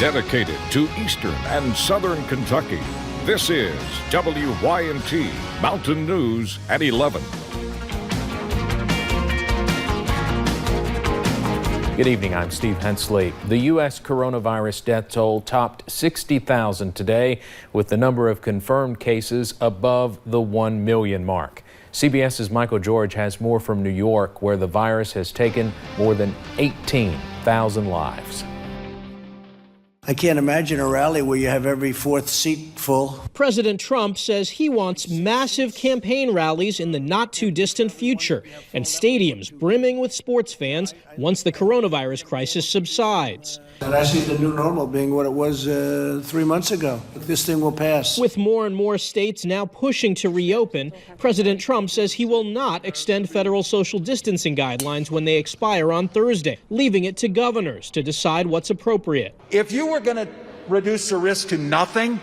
Dedicated to Eastern and Southern Kentucky, this is WYNT Mountain News at 11. Good evening, I'm Steve Hensley. The U.S. coronavirus death toll topped 60,000 today, with the number of confirmed cases above the 1 million mark. CBS's Michael George has more from New York, where the virus has taken more than 18,000 lives. I can't imagine a rally where you have every fourth seat full. President Trump says he wants massive campaign rallies in the not-too-distant future and stadiums brimming with sports fans once the coronavirus crisis subsides. And I see the new normal being what it was 3 months ago. This thing will pass. With more and more states now pushing to reopen, President Trump says he will not extend federal social distancing guidelines when they expire on Thursday, leaving it to governors to decide what's appropriate. If you were going to reduce the risk to nothing,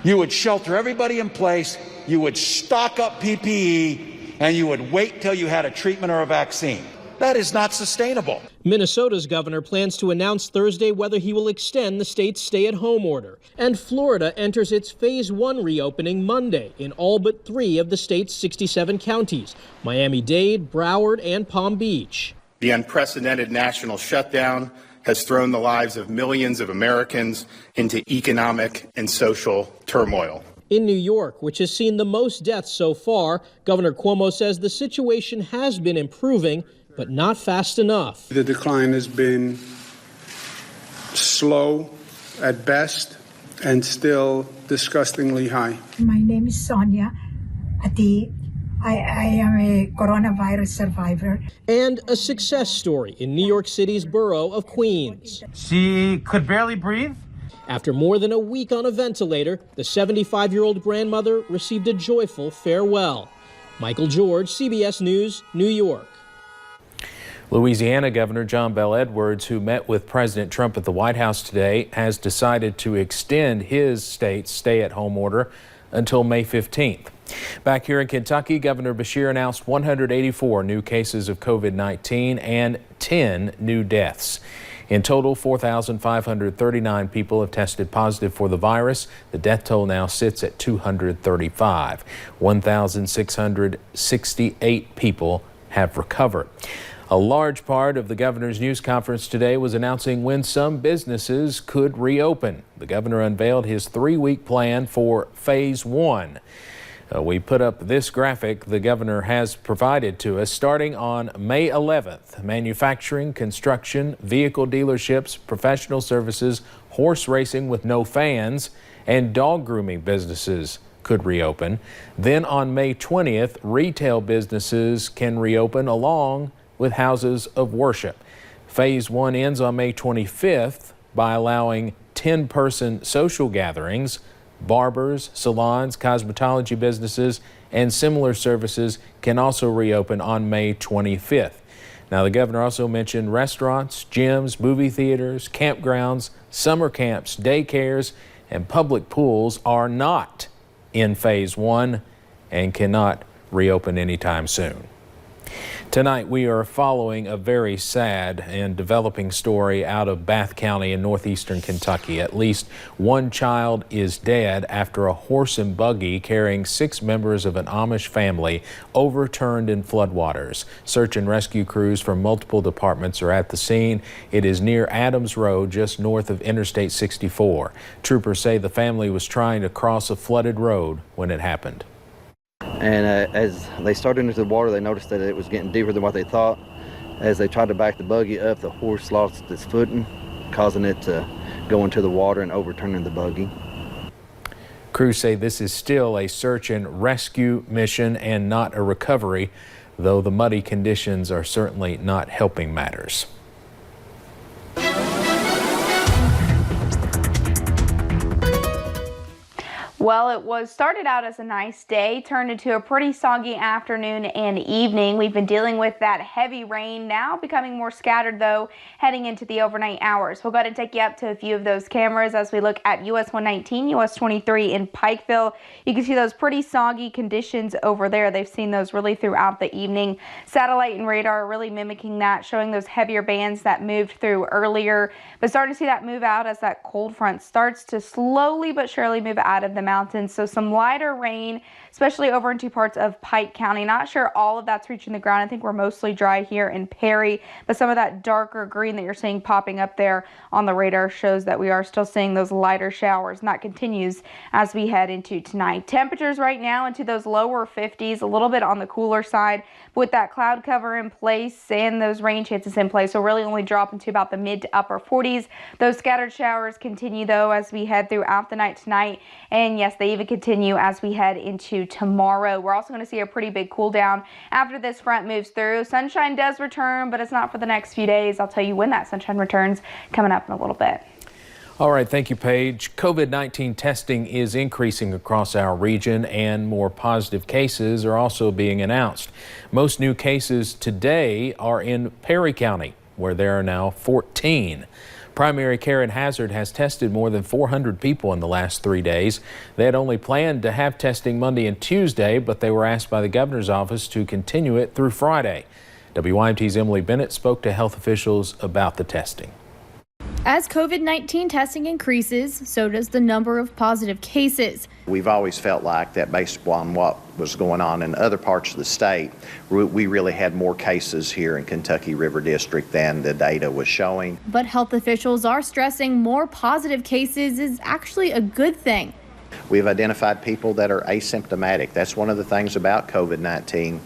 you would shelter everybody in place, you would stock up PPE, and you would wait till you had a treatment or a vaccine. That is not sustainable. Minnesota's governor plans to announce Thursday whether he will extend the state's stay-at-home order. And Florida enters its Phase 1 reopening Monday in all but 3 of the state's 67 counties: Miami-Dade, Broward, and Palm Beach. The unprecedented national shutdown has thrown the lives of millions of Americans into economic and social turmoil. In New York, which has seen the most deaths so far, Governor Cuomo says the situation has been improving, but not fast enough. The decline has been slow at best and still disgustingly high. My name is Sonia Ati. I am a coronavirus survivor. And a success story in New York City's borough of Queens. She could barely breathe. After more than a week on a ventilator, the 75-year-old grandmother received a joyful farewell. Michael George, CBS News, New York. Louisiana Governor John Bel Edwards, who met with President Trump at the White House today, has decided to extend his state's stay-at-home order until May 15th. Back here in Kentucky, Governor Beshear announced 184 new cases of COVID-19 and 10 new deaths. In total, 4,539 people have tested positive for the virus. The death toll now sits at 235. 1,668 people have recovered. A large part of the governor's news conference today was announcing when some businesses could reopen. The governor unveiled his 3-week plan for Phase 1. We put up this graphic the governor has provided to us. Starting on May 11th, manufacturing, construction, vehicle dealerships, professional services, horse racing with no fans, and dog grooming businesses could reopen. Then on May 20th, retail businesses can reopen along with houses of worship. Phase 1 ends on May 25th by allowing 10-person social gatherings. Barbers, salons, cosmetology businesses, and similar services can also reopen on May 25th. Now, the governor also mentioned restaurants, gyms, movie theaters, campgrounds, summer camps, daycares, and public pools are not in Phase 1 and cannot reopen anytime soon. Tonight, we are following a very sad and developing story out of Bath County in northeastern Kentucky. At least one child is dead after a horse and buggy carrying 6 members of an Amish family overturned in floodwaters. Search and rescue crews from multiple departments are at the scene. It is near Adams Road, just north of Interstate 64. Troopers say the family was trying to cross a flooded road when it happened. And as they started into the water, they noticed that it was getting deeper than what they thought. As they tried to back the buggy up, the horse lost its footing, causing it to go into the water and overturning the buggy. Crews say this is still a search and rescue mission and not a recovery, though the muddy conditions are certainly not helping matters. Well, it started out as a nice day, turned into a pretty soggy afternoon and evening. We've been dealing with that heavy rain, now becoming more scattered though, heading into the overnight hours. We'll go ahead and take you up to a few of those cameras as we look at US 119, US 23 in Pikeville. You can see those pretty soggy conditions over there. They've seen those really throughout the evening. Satellite and radar are really mimicking that, showing those heavier bands that moved through earlier, but starting to see that move out as that cold front starts to slowly but surely move out of the mountains. So some lighter rain, especially over into parts of Pike County. Not sure all of that's reaching the ground. I think we're mostly dry here in Perry, but some of that darker green that you're seeing popping up there on the radar shows that we are still seeing those lighter showers, and that continues as we head into tonight. Temperatures right now into those lower 50s, a little bit on the cooler side, but with that cloud cover in place and those rain chances in place, so really only drop into about the mid to upper 40s. Those scattered showers continue though as we head throughout the night tonight, and yes, they even continue as we head into tomorrow. We're also going to see a pretty big cool down after this front moves through. Sunshine does return, but it's not for the next few days. I'll tell you when that sunshine returns coming up in a little bit. All right, thank you, Paige. COVID-19 testing is increasing across our region, and more positive cases are also being announced. Most new cases today are in Perry County, where there are now 14. Primary Care and Hazard has tested more than 400 people in the last 3 days. They had only planned to have testing Monday and Tuesday, but they were asked by the governor's office to continue it through Friday. WYMT's Emily Bennett spoke to health officials about the testing. As COVID-19 testing increases, so does the number of positive cases. We've always felt like that based upon what was going on in other parts of the state, we really had more cases here in Kentucky River District than the data was showing. But health officials are stressing more positive cases is actually a good thing. We've identified people that are asymptomatic. That's one of the things about COVID-19.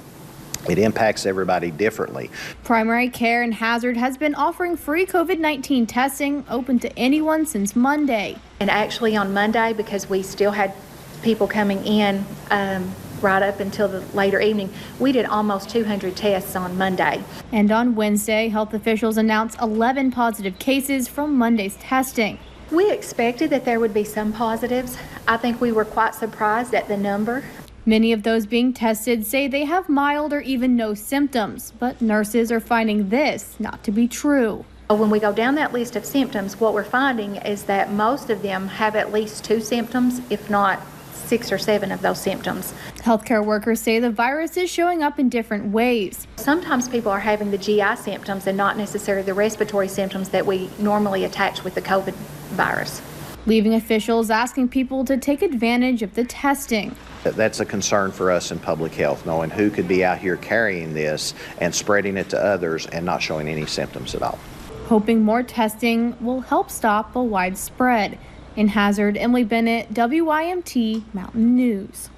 It impacts everybody differently. Primary Care and Hazard has been offering free COVID-19 testing open to anyone since Monday. And actually on Monday, because we still had people coming in right up until the later evening, we did almost 200 tests on Monday. And on Wednesday, health officials announced 11 positive cases from Monday's testing. We expected that there would be some positives. I think we were quite surprised at the number. Many of those being tested say they have mild or even no symptoms, but nurses are finding this not to be true. When we go down that list of symptoms, what we're finding is that most of them have at least 2 symptoms, if not 6 or 7 of those symptoms. Healthcare workers say the virus is showing up in different ways. Sometimes people are having the GI symptoms and not necessarily the respiratory symptoms that we normally attach with the COVID virus, leaving officials asking people to take advantage of the testing. That's a concern for us in public health, knowing who could be out here carrying this and spreading it to others and not showing any symptoms at all. Hoping more testing will help stop a widespread. In Hazard, Emily Bennett, WYMT Mountain News.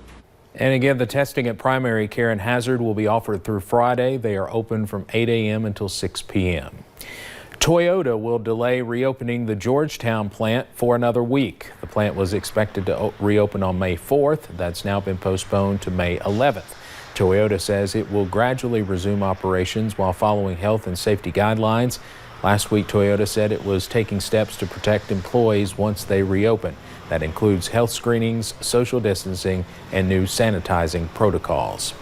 And again, the testing at Primary Care and Hazard will be offered through Friday. They are open from 8 a.m. until 6 p.m. Toyota will delay reopening the Georgetown plant for another week. The plant was expected to reopen on May 4th. That's now been postponed to May 11th. Toyota says it will gradually resume operations while following health and safety guidelines. Last week, Toyota said it was taking steps to protect employees once they reopen. That includes health screenings, social distancing, and new sanitizing protocols.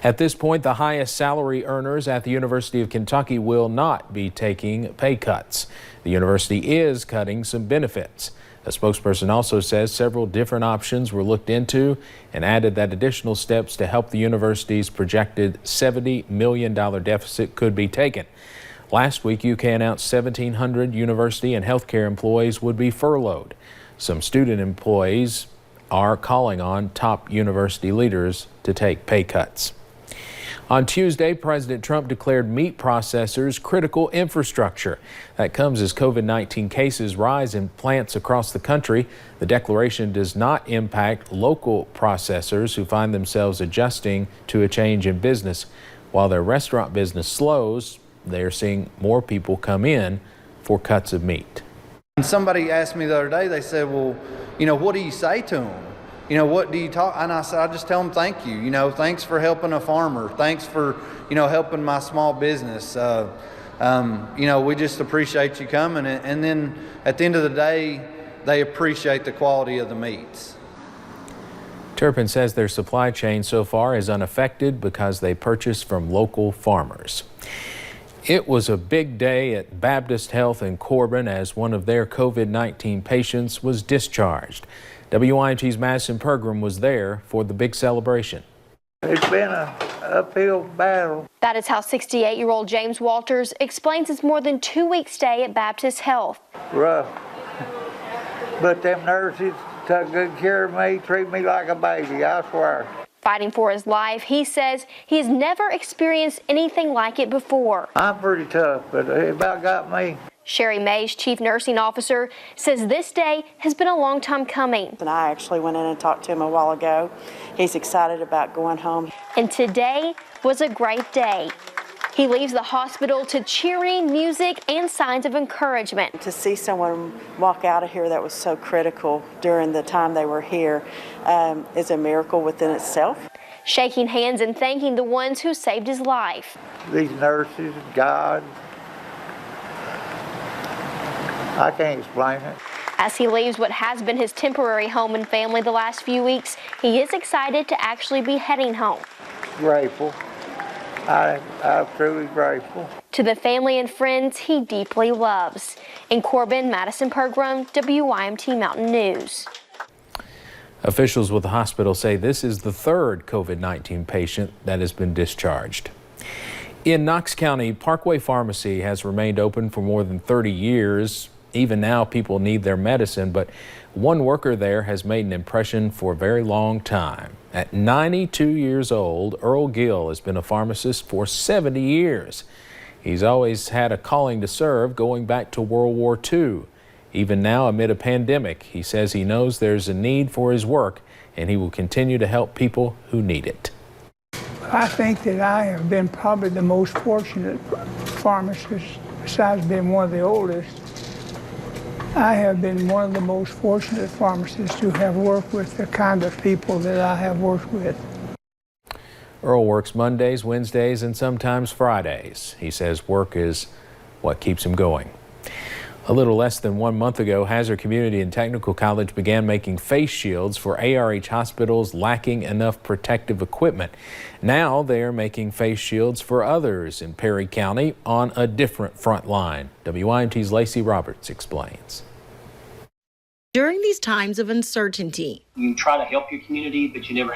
At this point, the highest salary earners at the University of Kentucky will not be taking pay cuts. The university is cutting some benefits. A spokesperson also says several different options were looked into and added that additional steps to help the university's projected $70 million deficit could be taken. Last week, UK announced 1,700 university and healthcare employees would be furloughed. Some student employees are calling on top university leaders to take pay cuts. On Tuesday, President Trump declared meat processors critical infrastructure. That comes as COVID-19 cases rise in plants across the country. The declaration does not impact local processors who find themselves adjusting to a change in business. While their restaurant business slows, they are seeing more people come in for cuts of meat. Somebody asked me the other day, they said, well, what do you say to them? What do you talk? And I said, I just tell them thank you. Thanks for helping a farmer. Thanks for, helping my small business. We just appreciate you coming. And then at the end of the day, they appreciate the quality of the meats. Turpin says their supply chain so far is unaffected because they purchase from local farmers. It was a big day at Baptist Health in Corbin as one of their COVID-19 patients was discharged. WYMT's Madison Pergram was there for the big celebration. It's been an uphill battle. That is how 68-year-old James Walters explains his more than 2-week stay at Baptist Health. Rough. But them nurses took good care of me, treat me like a baby, I swear. Fighting for his life, he says he has never experienced anything like it before. I'm pretty tough, but it about got me. Sherry Mays, chief nursing officer, says this day has been a long time coming. And I actually went in and talked to him a while ago. He's excited about going home. And today was a great day. He leaves the hospital to cheering, music, and signs of encouragement. To see someone walk out of here that was so critical during the time they were here is a miracle within itself. Shaking hands and thanking the ones who saved his life. These nurses, God, I can't explain it. As he leaves what has been his temporary home and family the last few weeks, he is excited to actually be heading home. Grateful. I'm truly grateful. To the family and friends he deeply loves. In Corbin, Madison Pergram, WYMT Mountain News. Officials with the hospital say this is the third COVID-19 patient that has been discharged. In Knox County, Parkway Pharmacy has remained open for more than 30 years. Even now, people need their medicine, but one worker there has made an impression for a very long time. At 92 years old, Earl Gill has been a pharmacist for 70 years. He's always had a calling to serve going back to World War II. Even now, amid a pandemic, he says he knows there's a need for his work and he will continue to help people who need it. I think that I have been probably the most fortunate pharmacist, besides being one of the oldest. I have been one of the most fortunate pharmacists to have worked with the kind of people that I have worked with. Earl works Mondays, Wednesdays, and sometimes Fridays. He says work is what keeps him going. A little less than 1 month ago, Hazard Community and Technical College began making face shields for ARH hospitals lacking enough protective equipment. Now they are making face shields for others in Perry County on a different front line. WYMT's Lacey Roberts explains. During these times of uncertainty, you try to help your community, but you never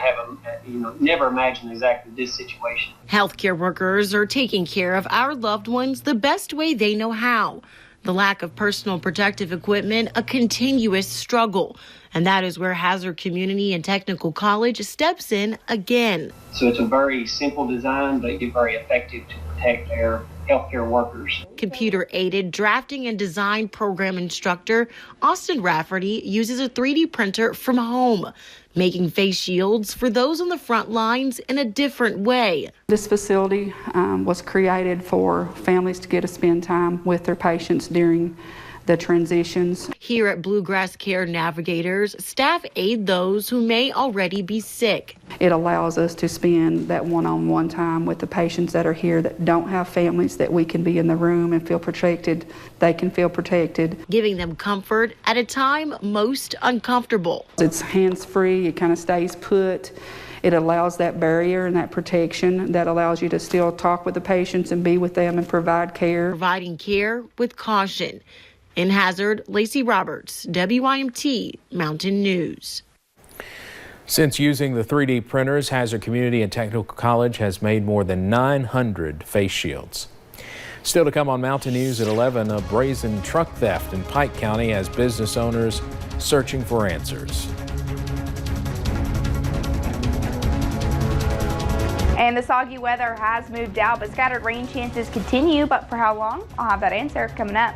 never imagine exactly this situation. Healthcare workers are taking care of our loved ones the best way they know how. The lack of personal protective equipment, a continuous struggle. And that is where Hazard Community and Technical College steps in again. So it's a very simple design, but it's very effective to protect their healthcare workers. Computer-aided drafting and design program instructor Austin Rafferty uses a 3D printer from home, making face shields for those on the front lines in a different way. This facility was created for families to get to spend time with their patients during the transitions. Here at Bluegrass Care Navigators, staff aid those who may already be sick. It allows us to spend that one-on-one time with the patients that are here that don't have families, that we can be in the room and feel protected. They can feel protected. Giving them comfort at a time most uncomfortable. It's hands-free, it kind of stays put. It allows that barrier and that protection that allows you to still talk with the patients and be with them and provide care. Providing care with caution. In Hazard, Lacey Roberts, WYMT Mountain News. Since using the 3D printers, Hazard Community and Technical College has made more than 900 face shields. Still to come on Mountain News at 11, a brazen truck theft in Pike County has business owners searching for answers. And the soggy weather has moved out, but scattered rain chances continue. But for how long? I'll have that answer coming up.